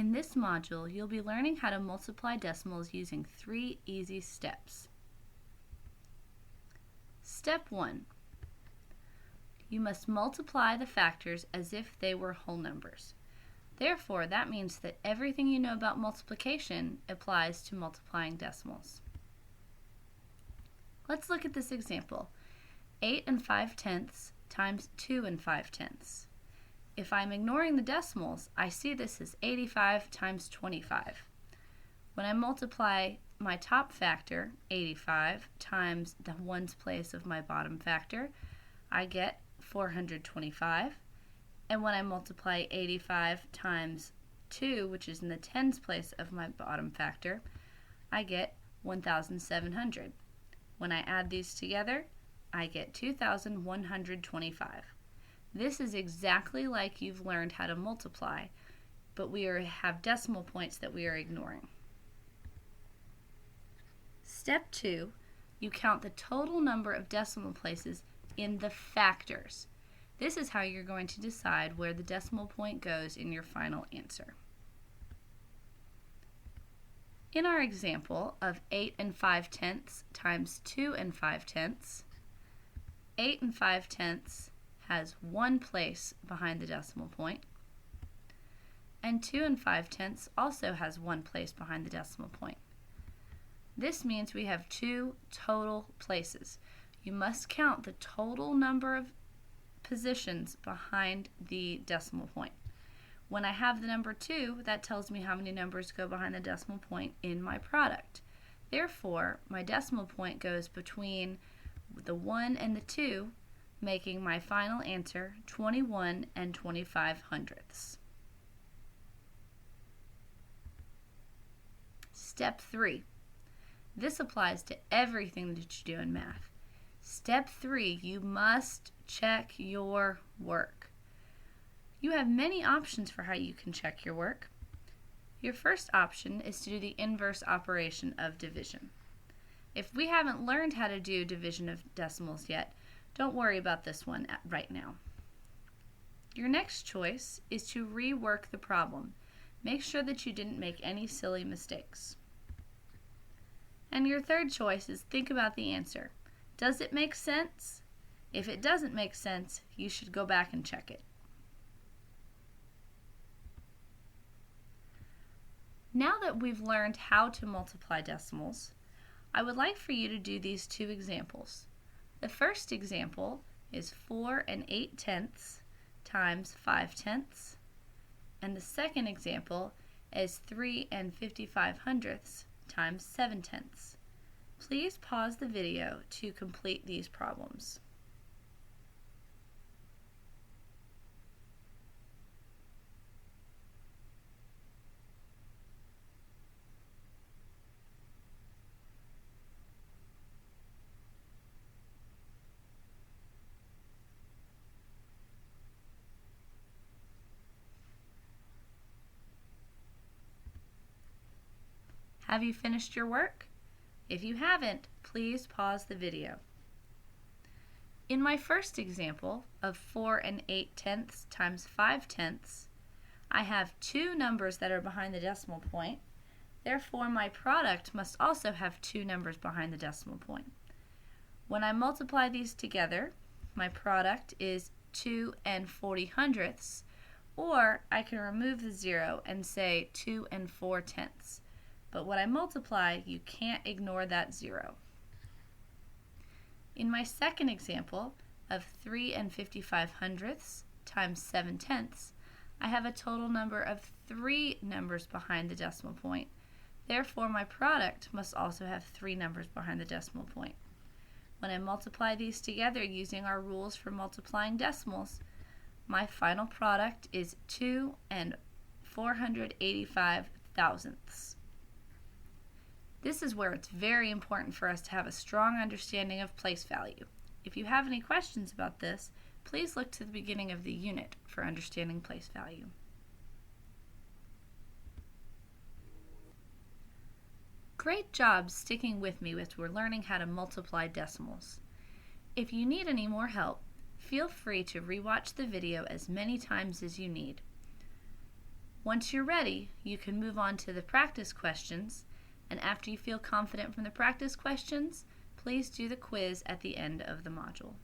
In this module, you'll be learning how to multiply decimals using 3 easy steps. Step 1. You must multiply the factors as if they were whole numbers. Therefore, that means that everything you know about multiplication applies to multiplying decimals. Let's look at this example. 8 5/10 times 2 5/10. If I'm ignoring the decimals, I see this as 85 times 25. When I multiply my top factor, 85, times the ones place of my bottom factor, I get 425. And when I multiply 85 times 2, which is in the tens place of my bottom factor, I get 1,700. When I add these together, I get 2,125. This is exactly like you've learned how to multiply, but we have decimal points that we are ignoring. Step 2, you count the total number of decimal places in the factors. This is how you're going to decide where the decimal point goes in your final answer. In our example of 8 5/10 times 2 5/10, 8 5/10 has 1 place behind the decimal point, and 2 5/10 also has 1 place behind the decimal point. This means we have 2 total places. You must count the total number of positions behind the decimal point. When I have the number 2, that tells me how many numbers go behind the decimal point in my product. Therefore, my decimal point goes between the 1 and the 2, making my final answer 21 25/100. Step 3. This applies to everything that you do in math. Step 3, you must check your work. You have many options for how you can check your work. Your first option is to do the inverse operation of division. If we haven't learned how to do division of decimals yet, don't worry about this one right now. Your next choice is to rework the problem. Make sure that you didn't make any silly mistakes. And your third choice is think about the answer. Does it make sense? If it doesn't make sense, you should go back and check it. Now that we've learned how to multiply decimals, I would like for you to do these 2 examples. The first example is 4 8/10 times 5/10, and the second example is 3 55/100 times 7/10. Please pause the video to complete these problems. Have you finished your work? If you haven't, please pause the video. In my first example of 4 8/10 times 5/10, I have 2 numbers that are behind the decimal point. Therefore, my product must also have 2 numbers behind the decimal point. When I multiply these together, my product is 2 40/100, or I can remove the 0 and say 2 4/10. But when I multiply, you can't ignore that 0. In my second example of 3 55/100 times 7/10, I have a total number of 3 numbers behind the decimal point. Therefore, my product must also have 3 numbers behind the decimal point. When I multiply these together using our rules for multiplying decimals, my final product is 2 485/1000. This is where it's very important for us to have a strong understanding of place value. If you have any questions about this, please look to the beginning of the unit for understanding place value. Great job sticking with me as we're learning how to multiply decimals. If you need any more help, feel free to rewatch the video as many times as you need. Once you're ready, you can move on to the practice questions, and after you feel confident from the practice questions, please do the quiz at the end of the module.